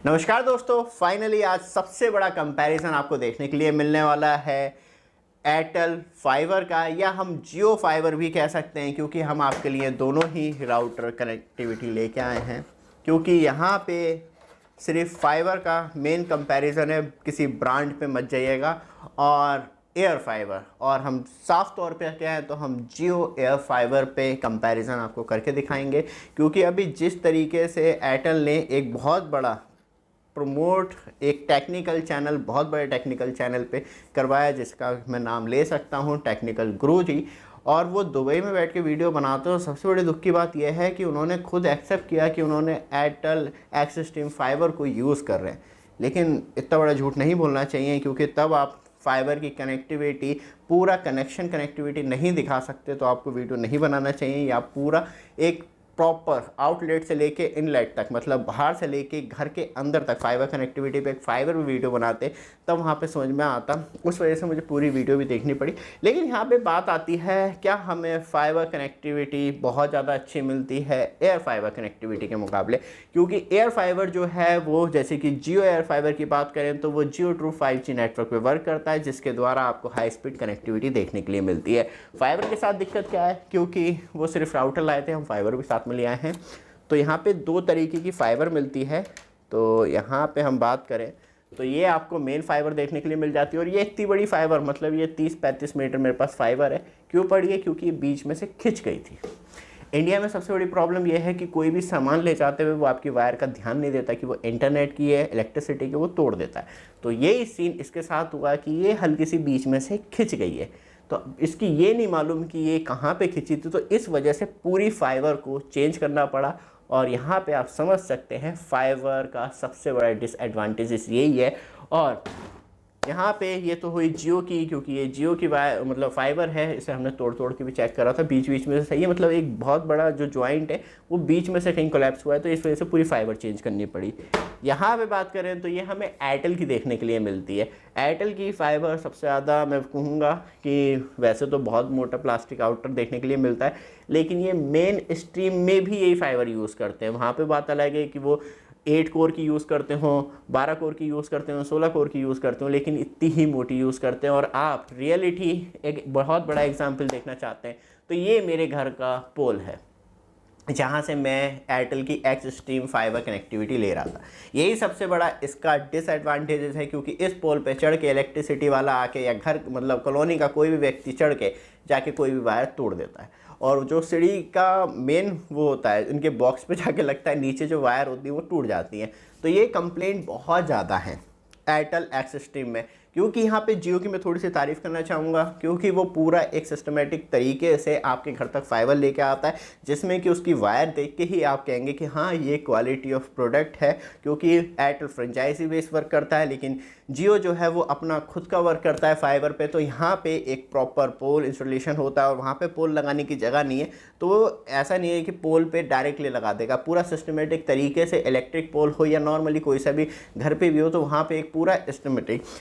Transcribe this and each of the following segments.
नमस्कार दोस्तों, फाइनली आज सबसे बड़ा कंपैरिजन आपको देखने के लिए मिलने वाला है एयरटेल फाइबर का, या हम जियो फाइबर भी कह सकते हैं, क्योंकि हम आपके लिए दोनों ही राउटर कनेक्टिविटी लेके आए हैं। क्योंकि यहाँ पे सिर्फ फाइबर का मेन कंपैरिजन है, किसी ब्रांड पे मत जाइएगा, और एयर फाइबर, और हम साफ तौर पे कहें तो हम जियो एयर फाइबर पे कंपैरिजन आपको करके दिखाएंगे। क्योंकि अभी जिस तरीके से एयरटेल ने एक बहुत बड़ा प्रमोट एक टेक्निकल चैनल, बहुत बड़े टेक्निकल चैनल पे करवाया, जिसका मैं नाम ले सकता हूँ टेक्निकल गुरु जी, और वो दुबई में बैठ के वीडियो बनाते हो। सबसे बड़ी दुख की बात यह है कि उन्होंने खुद एक्सेप्ट किया कि उन्होंने एयरटेल एक्सिस स्ट्रीम फाइबर को यूज़ कर रहे हैं। लेकिन इतना बड़ा झूठ नहीं बोलना चाहिए, क्योंकि तब आप फाइबर की कनेक्टिविटी, पूरा कनेक्टिविटी नहीं दिखा सकते, तो आपको वीडियो नहीं बनाना चाहिए। या पूरा एक प्रॉपर आउटलेट से लेके इनलेट तक, मतलब बाहर से लेके घर के अंदर तक फाइबर कनेक्टिविटी पे एक फाइबर में वीडियो बनाते, तब वहाँ पे समझ में आता। उस वजह से मुझे पूरी वीडियो भी देखनी पड़ी। लेकिन यहाँ पे बात आती है, क्या हमें फाइबर कनेक्टिविटी बहुत ज़्यादा अच्छी मिलती है एयर फाइबर कनेक्टिविटी के मुकाबले? क्योंकि एयर फाइबर जो है वो, जैसे कि जियो एयर फाइबर की बात करें तो वो जियो ट्रू 5G नेटवर्क पे वर्क करता है, जिसके द्वारा आपको हाई स्पीड कनेक्टिविटी देखने के लिए मिलती है। फाइबर के साथ दिक्कत क्या है? क्योंकि वो सिर्फ राउटर लाए थे, हम फाइबर भी साथ में ले आए हैं। तो यहाँ पे दो तरीके की फाइबर मिलती है। तो यहाँ पे हम बात करें तो ये आपको मेन फाइबर देखने के लिए मिल जाती है, और ये इतनी बड़ी फाइबर, मतलब ये 30-35 मीटर मेरे पास फाइबर है। क्यों पड़ी है? क्योंकि ये बीच में से खिंच गई थी। इंडिया में सबसे बड़ी प्रॉब्लम यह है कि कोई भी सामान ले जाते हुए वो आपकी वायर का ध्यान नहीं देता कि वो इंटरनेट की है, इलेक्ट्रिसिटी की, वो तोड़ देता है। तो यही सीन इसके साथ हुआ कि ये हल्की सी बीच में से खिंच गई है। तो इसकी ये नहीं मालूम कि ये कहाँ पे खिंची थी, तो इस वजह से पूरी फाइबर को चेंज करना पड़ा। और यहाँ पे आप समझ सकते हैं फाइबर का सबसे बड़ा डिसएडवांटेज यही है। और यहाँ पे ये तो हुई जियो की, क्योंकि ये जियो की मतलब फाइबर है, इसे हमने तोड़ तोड़ के भी चेक करा था, बीच बीच में से सही है, मतलब एक बहुत बड़ा जो जॉइंट है वो बीच में से कहीं कोलैप्स हुआ है, तो इस वजह से पूरी फाइबर चेंज करनी पड़ी। यहाँ पे बात करें तो ये हमें एयरटेल की देखने के लिए मिलती है। एयरटेल की फाइबर सबसे ज़्यादा मैं कहूँगा कि वैसे तो बहुत मोटा प्लास्टिक आउटर देखने के लिए मिलता है, लेकिन ये मेन स्ट्रीम में भी यही फाइबर यूज़ करते हैं। वहाँ पर बात अलग है कि वो 8 कोर की यूज़ करते हो, 12 कोर की यूज़ करते हो, 16 कोर की यूज़ करते हो, लेकिन इतनी ही मोटी यूज़ करते हैं। और आप रियलिटी एक बहुत बड़ा एग्जांपल देखना चाहते हैं तो ये मेरे घर का पोल है, जहाँ से मैं एयरटेल की एक्स स्ट्रीम फाइबर कनेक्टिविटी ले रहा था। यही सबसे बड़ा इसका डिसएडवांटेजेस है, क्योंकि इस पोल पे चढ़ के इलेक्ट्रिसिटी वाला आके, या घर मतलब कॉलोनी का कोई भी व्यक्ति चढ़ के जाके कोई भी वायर तोड़ देता है। और जो सीढ़ी का मेन वो होता है, उनके बॉक्स पे जाके लगता है, नीचे जो वायर होती है वो टूट जाती है। तो ये कंप्लेंट बहुत ज़्यादा है एयरटेल एक्सिस स्ट्रीम में। क्योंकि यहाँ पे जियो की मैं थोड़ी सी तारीफ़ करना चाहूँगा, क्योंकि वो पूरा एक सिस्टमेटिक तरीके से आपके घर तक फाइबर लेके आता है, जिसमें कि उसकी वायर देख के ही आप कहेंगे कि हाँ ये क्वालिटी ऑफ प्रोडक्ट है। क्योंकि एयरटेल फ्रेंचाइजी बेस वर्क करता है, लेकिन जियो जो है वो अपना खुद का वर्क करता है फाइबर पे। तो यहाँ पे एक प्रॉपर पोल इंस्टॉलेशन होता है, और वहाँ पे पोल लगाने की जगह नहीं है, तो वो ऐसा नहीं है कि पोल पे डायरेक्टली लगा देगा। पूरा सिस्टमेटिक तरीके से, इलेक्ट्रिक पोल हो या नॉर्मली कोई सा भी घर पे भी हो, तो वहाँ पे एक पूरा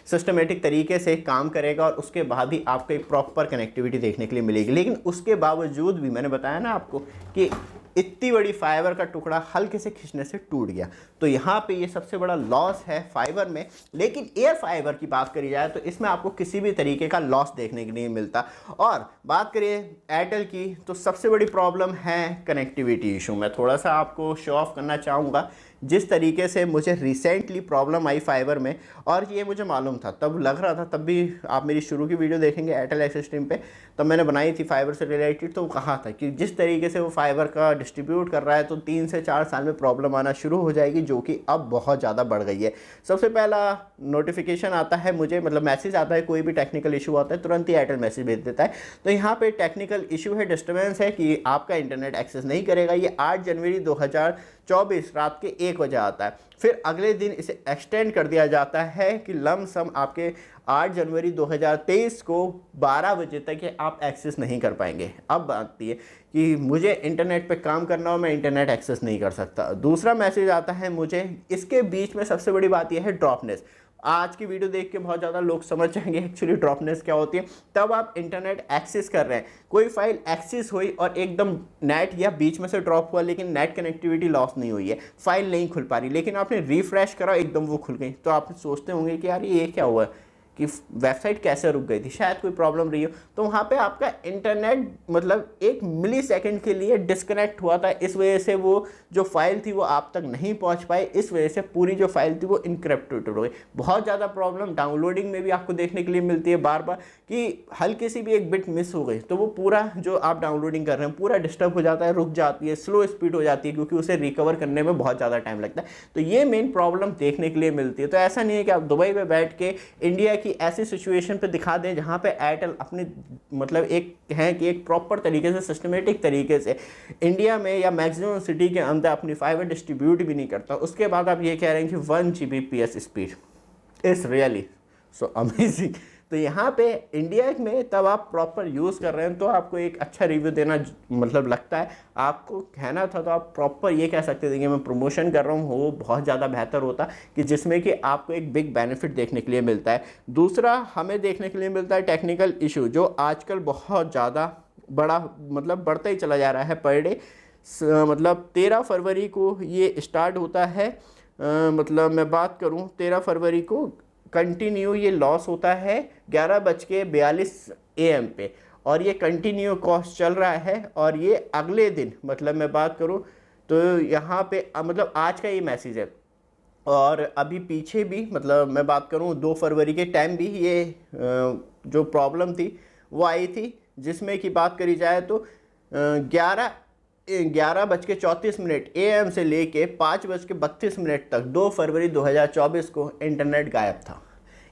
सिस्टमेटिक तरीके से काम करेगा, और उसके बाद ही आपको एक प्रॉपर कनेक्टिविटी देखने के लिए मिलेगी। लेकिन उसके बावजूद भी मैंने बताया ना आपको कि इतनी बड़ी फाइबर का टुकड़ा हल्के से खींचने से टूट गया। तो यहाँ पे ये सबसे बड़ा लॉस है फाइबर में। लेकिन एयर फाइबर की बात करी जाए तो इसमें आपको किसी भी तरीके का लॉस देखने के नहीं मिलता। और बात करिए एयरटेल की, तो सबसे बड़ी प्रॉब्लम है कनेक्टिविटी इशू। मैं थोड़ा सा आपको शो ऑफ करना चाहूँगा जिस तरीके से मुझे रिसेंटली प्रॉब्लम आई फाइबर में, और ये मुझे मालूम था, तब लग रहा था, तब भी आप मेरी शुरू की वीडियो देखेंगे एयरटेल एक्सिस स्ट्रीम पे, तब मैंने बनाई थी फाइबर से रिलेटेड। तो कहा था कि जिस तरीके से वो फाइबर का डिस्ट्रीब्यूट कर रहा है, तो 3 से 4 साल में प्रॉब्लम आना शुरू हो जाएगी, जो कि अब बहुत ज़्यादा बढ़ गई है। सबसे पहला नोटिफिकेशन आता है मुझे, मतलब मैसेज आता है, कोई भी टेक्निकल इशू आता है तुरंत ही एयरटेल मैसेज भेज देता है। तो यहाँ पे टेक्निकल इशू है, डिस्टर्बेंस है कि आपका इंटरनेट एक्सेस नहीं करेगा। ये 8 जनवरी 2024 रात के 1 बजे आता है। फिर अगले दिन इसे एक्सटेंड कर दिया जाता है कि लमसम आपके 8 जनवरी 2023 को 12 बजे तक ये आप एक्सेस नहीं कर पाएंगे। अब बात आती है कि मुझे इंटरनेट पे काम करना हो, मैं इंटरनेट एक्सेस नहीं कर सकता। दूसरा मैसेज आता है मुझे, इसके बीच में सबसे बड़ी बात यह है ड्रॉपनेस। आज की वीडियो देख के बहुत ज़्यादा लोग समझ जाएंगे एक्चुअली ड्रॉपनेस क्या होती है। तब आप इंटरनेट एक्सेस कर रहे हैं, कोई फाइल एक्सेस हुई और एकदम नेट या बीच में से ड्रॉप हुआ लेकिन नेट कनेक्टिविटी लॉस नहीं हुई है, फाइल नहीं खुल पा रही, लेकिन आपने रिफ्रेश करा एकदम वो खुल गई, तो आप सोचते होंगे कि यार ये क्या हुआ कि वेबसाइट कैसे रुक गई थी, शायद कोई प्रॉब्लम रही हो। तो वहाँ पे आपका इंटरनेट मतलब 1 मिली सेकेंड के लिए डिस्कनेक्ट हुआ था, इस वजह से वो जो फाइल थी वो आप तक नहीं पहुँच पाई, इस वजह से पूरी जो फाइल थी वो इनक्रिप्टेड हो गई। बहुत ज़्यादा प्रॉब्लम डाउनलोडिंग में भी आपको देखने के लिए मिलती है बार बार कि हल्की सी भी एक बिट मिस हो गई तो वो पूरा जो आप डाउनलोडिंग कर रहे हैं पूरा डिस्टर्ब हो जाता है, रुक जाती है, स्लो स्पीड हो जाती है, क्योंकि उसे रिकवर करने में बहुत ज़्यादा टाइम लगता है। तो ये मेन प्रॉब्लम देखने के लिए मिलती है। तो ऐसा नहीं है कि आप दुबई में बैठ के इंडिया की ऐसी सिचुएशन पे दिखा दें जहाँ पे एयरटेल अपनी मतलब एक है कि एक प्रॉपर तरीके से सिस्टमेटिक तरीके से इंडिया में या मैक्सिमम सिटी के अंदर अपनी फाइबर डिस्ट्रीब्यूट भी नहीं करता, उसके बाद आप ये कह रहे हैं कि 1 Gbps speed is really so amazing. तो यहाँ पे इंडिया में तब आप प्रॉपर यूज़ कर रहे हैं तो आपको एक अच्छा रिव्यू देना मतलब लगता है। आपको कहना था तो आप प्रॉपर ये कह सकते थे कि मैं प्रमोशन कर रहा हूँ, वो बहुत ज़्यादा बेहतर होता कि जिसमें कि आपको एक बिग बेनिफिट देखने के लिए मिलता है। दूसरा हमें देखने के लिए मिलता है टेक्निकल इशू, जो आजकल बहुत ज़्यादा बड़ा मतलब बढ़ता ही चला जा रहा है पर डे। मतलब 13 फरवरी को ये स्टार्ट होता है, मतलब मैं बात करूँ 13 फरवरी को कंटिन्यू ये लॉस होता है 11:42 AM पे, और ये कंटिन्यू कॉस्ट चल रहा है। और ये अगले दिन मतलब मैं बात करूँ तो यहाँ पे मतलब आज का ये मैसेज है, और अभी पीछे भी मतलब मैं बात करूँ 2 फरवरी के टाइम भी ये जो प्रॉब्लम थी वो आई थी, जिसमें कि बात करी जाए तो 11:34 AM से लेके 5:32 तक 2 फरवरी 2024 को इंटरनेट गायब था।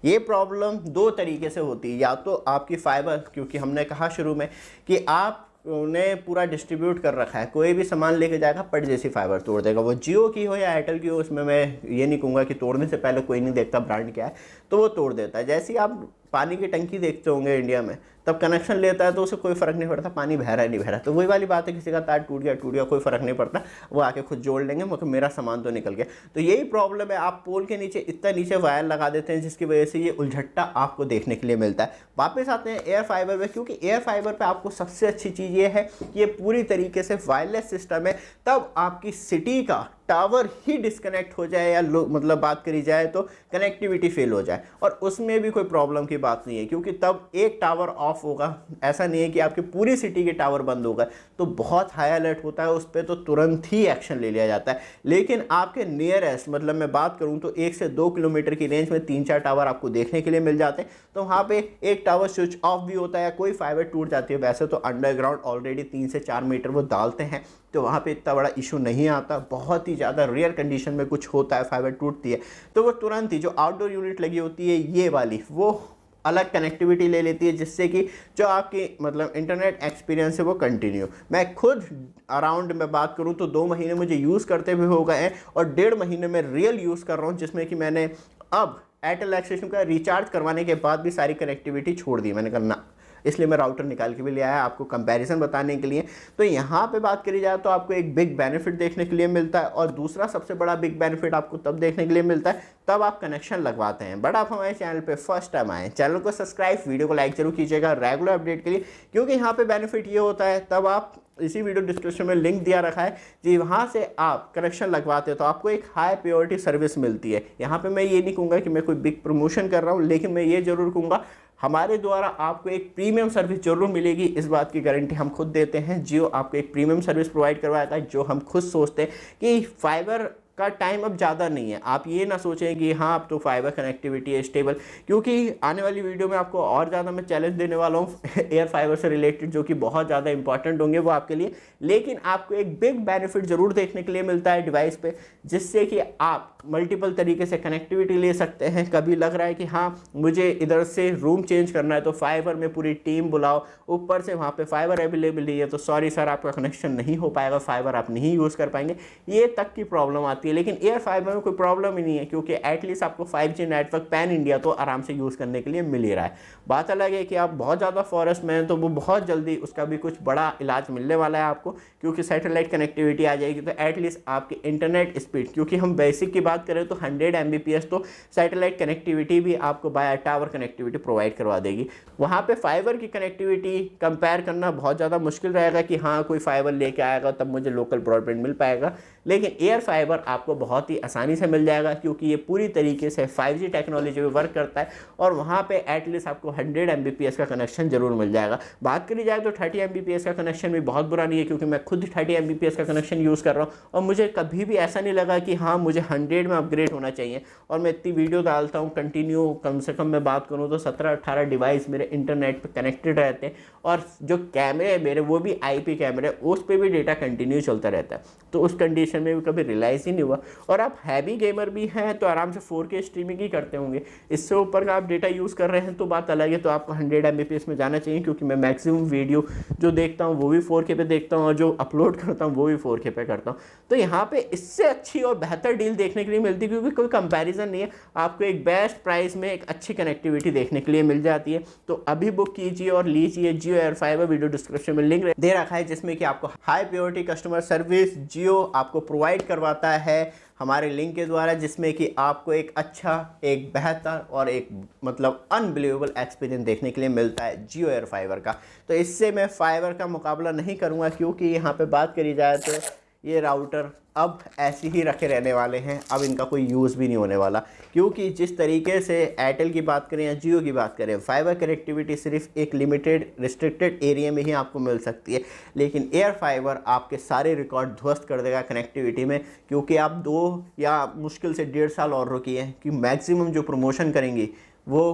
ये प्रॉब्लम 2 तरीके से होती है, या तो आपकी फाइबर, क्योंकि हमने कहा शुरू में कि आपने पूरा डिस्ट्रीब्यूट कर रखा है, कोई भी सामान लेके जाएगा पट जैसी फाइबर तोड़ देगा, वो जियो की हो या एयरटेल की हो, उसमें मैं ये नहीं कहूँगा कि तोड़ने से पहले कोई नहीं देखता ब्रांड क्या है, तो वो तोड़ देता है। जैसे ही आप पानी की टंकी देखते होंगे इंडिया में, तब कनेक्शन लेता है तो उसे कोई फ़र्क नहीं पड़ता पानी बह रहा है नहीं बह रहा, तो वही वाली बात है, किसी का तार टूट गया कोई फ़र्क नहीं पड़ता, वो आके खुद जोड़ लेंगे, मगर मेरा सामान तो निकल गया। तो यही प्रॉब्लम है, आप पोल के नीचे इतना नीचे वायर लगा देते हैं जिसकी वजह से ये उलझट्टा आपको देखने के लिए मिलता है। वापस आते हैं एयर फाइबर में, क्योंकि एयर फाइबर पर आपको सबसे अच्छी चीज़ ये है कि ये पूरी तरीके से वायरलेस सिस्टम है। तब आपकी सिटी का टावर ही डिस्कनेक्ट हो जाए या मतलब बात करी जाए तो कनेक्टिविटी फेल हो जाए, और उसमें भी कोई प्रॉब्लम की बात नहीं है, क्योंकि तब एक टावर ऑफ होगा, ऐसा नहीं है कि आपकी पूरी सिटी के टावर बंद होगा, तो बहुत हाई अलर्ट होता है उस पर, तो तुरंत ही एक्शन ले लिया जाता है। लेकिन आपके नियरेस्ट मतलब मैं बात करूं तो 1 से 2 किलोमीटर की रेंज में 3-4 टावर आपको देखने के लिए मिल जाते हैं, तो वहाँ पे एक टावर स्विच ऑफ भी होता है, कोई फाइबर टूट जाती है, वैसे तो अंडरग्राउंड ऑलरेडी 3 से 4 मीटर वो डालते हैं, तो वहाँ पे इतना बड़ा इशू नहीं आता। बहुत ही ज़्यादा रेयर कंडीशन में कुछ होता है, फाइबर टूटती है, तो वो तुरंत ही जो आउटडोर यूनिट लगी होती है ये वाली, वो अलग कनेक्टिविटी ले लेती है, जिससे कि जो आपकी मतलब इंटरनेट एक्सपीरियंस है वो कंटिन्यू। मैं खुद अराउंड में बात करूं तो 2 महीने मुझे यूज़ करते हुए हो गए हैं, और 1.5 महीने में रियल यूज़ कर रहा हूं, जिसमें कि मैंने अब एयरटेल एक्सटेंशन का रिचार्ज करवाने के बाद भी सारी कनेक्टिविटी छोड़ दी। मैंने कहा ना, इसलिए मैं राउटर निकाल के भी ले आया आपको कंपैरिजन बताने के लिए। तो यहाँ पे बात करी जाए तो आपको एक बिग बेनिफिट देखने के लिए मिलता है, और दूसरा सबसे बड़ा बिग बेनिफिट आपको तब देखने के लिए मिलता है तब आप कनेक्शन लगवाते हैं। बट आप हमारे चैनल पे फर्स्ट टाइम आए, चैनल को सब्सक्राइब, वीडियो को लाइक जरूर कीजिएगा रेगुलर अपडेट के लिए, क्योंकि यहाँ पे बेनिफिट ये होता है, तब आप इसी वीडियो डिस्क्रिप्शन में लिंक दिया रखा है जी, वहाँ से आप कनेक्शन लगवाते हैं तो आपको एक हाई प्योरिटी सर्विस मिलती है। यहाँ पे मैं ये नहीं कहूँगा कि मैं कोई बिग प्रमोशन कर रहा हूँ, लेकिन मैं ये ज़रूर कहूँगा हमारे द्वारा आपको एक प्रीमियम सर्विस जरूर मिलेगी, इस बात की गारंटी हम खुद देते हैं। जियो आपको एक प्रीमियम सर्विस प्रोवाइड करवाता है, जो हम खुद सोचते हैं कि फाइबर का टाइम अब ज़्यादा नहीं है। आप ये ना सोचें कि हाँ अब तो फाइबर कनेक्टिविटी है स्टेबल, क्योंकि आने वाली वीडियो में आपको और ज़्यादा मैं चैलेंज देने वाला हूँ एयर फाइबर से रिलेटेड, जो कि बहुत ज़्यादा इंपॉर्टेंट होंगे वो आपके लिए। लेकिन आपको एक बिग बेनिफिट ज़रूर देखने के लिए मिलता है डिवाइस पे, जिससे कि आप मल्टीपल तरीके से कनेक्टिविटी ले सकते हैं। कभी लग रहा है कि हाँ मुझे इधर से रूम चेंज करना है तो फाइबर में पूरी टीम बुलाओ, ऊपर से वहाँ पे फाइबर अवेलेबल नहीं है तो सॉरी सर आपका कनेक्शन नहीं हो पाएगा, फाइबर आप नहीं यूज़ कर पाएंगे, ये तक की प्रॉब्लम आती है। आपकी, लेकिन एयर फाइबर में कोई प्रॉब्लम ही नहीं है क्योंकि एटलीस्ट आपको 5G नेटवर्क पैन इंडिया तो आराम से यूज़ करने के लिए मिल ही रहा है। बात अलग है कि आप बहुत ज़्यादा फॉरेस्ट में हैं तो वो बहुत जल्दी उसका भी कुछ बड़ा इलाज मिलने वाला है आपको, क्योंकि सैटेलाइट कनेक्टिविटी आ जाएगी तो एटलीस्ट आपकी इंटरनेट स्पीड, क्योंकि हम बेसिक की बात करें तो 100 Mbps तो सैटेलाइट कनेक्टिविटी भी आपको बाय टावर कनेक्टिविटी प्रोवाइड करवा देगी। वहाँ पे फाइबर की कनेक्टिविटी कंपेयर करना बहुत ज़्यादा मुश्किल रहेगा कि हाँ कोई फाइबर लेके आएगा तब मुझे लोकल ब्रॉडबैंड मिल पाएगा, लेकिन एयर फाइबर आपको बहुत ही आसानी से मिल जाएगा क्योंकि ये पूरी तरीके से 5G टेक्नोलॉजी पे वर्क करता है और वहाँ पे एटलीस्ट आपको 100 Mbps का कनेक्शन जरूर मिल जाएगा। बात करी जाए तो 30 Mbps का कनेक्शन भी बहुत बुरा नहीं है क्योंकि मैं खुद 30 Mbps का कनेक्शन यूज़ कर रहा हूँ और मुझे कभी भी ऐसा नहीं लगा कि हाँ मुझे 100 में अपग्रेड होना चाहिए। और मैं इतनी वीडियो डालता हूँ कंटिन्यू, कम से कम मैं बात करूँ तो 17-18 डिवाइस मेरे इंटरनेट पर कनेक्टेड रहते हैं और जो कैमरे है मेरे वो भी IP कैमरे, उस पर भी डेटा कंटिन्यू चलता रहता है, तो उस कंडीशन में भी कभी रियलाइज़ ही नहीं हुआ। और आप हैवी गेमर भी हैं तो आराम से 4K स्ट्रीमिंग ही करते होंगे, इससे ऊपर का आप डेटा यूज़ कर रहे हैं तो बात अलग है, तो आपको 100 Mbps में जाना चाहिए क्योंकि मैं मैक्सिमम वीडियो जो देखता हूँ वो भी 4K पे देखता हूँ और जो अपलोड करता हूँ वो भी 4K पे करता हूँ। तो यहाँ पे इससे अच्छी और बेहतर डील देखने के लिए मिलती है क्योंकि कोई कंपैरिजन नहीं है, आपको एक बेस्ट प्राइस में एक अच्छी कनेक्टिविटी देखने के लिए मिल जाती है। तो अभी बुक कीजिए और लीजिए जियो एयर फाइबर, वीडियो डिस्क्रिप्शन में लिंक दे रखा है जिसमें कि आपको हाई प्योरिटी कस्टमर सर्विस जियो आपको प्रोवाइड करवाता है हमारे लिंक के द्वारा, जिसमें कि आपको एक अच्छा, एक बेहतर और एक मतलब अनबिलीवेबल एक्सपीरियंस देखने के लिए मिलता है जियो एयर फाइबर का। तो इससे मैं फाइबर का मुकाबला नहीं करूँगा क्योंकि यहाँ पे बात करी जाए तो ये राउटर अब ऐसे ही रखे रहने वाले हैं, अब इनका कोई यूज़ भी नहीं होने वाला क्योंकि जिस तरीके से एयरटेल की बात करें या जियो की बात करें, फाइबर कनेक्टिविटी सिर्फ एक लिमिटेड रिस्ट्रिक्टेड एरिया में ही आपको मिल सकती है, लेकिन एयर फाइबर आपके सारे रिकॉर्ड ध्वस्त कर देगा कनेक्टिविटी में, क्योंकि आप 2 या मुश्किल से 1.5 साल और रुकिए कि मैक्सिमम जो प्रमोशन करेंगी वो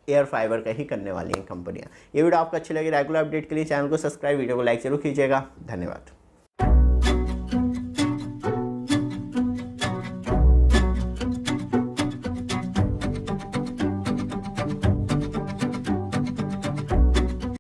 एयर फाइबर का ही करने वाली हैं कंपनियाँ। ये वीडियो आपको अच्छी लगी, रेगुलर अपडेट के लिए चैनल को सब्सक्राइब, वीडियो को लाइक जरूर कीजिएगा। धन्यवाद।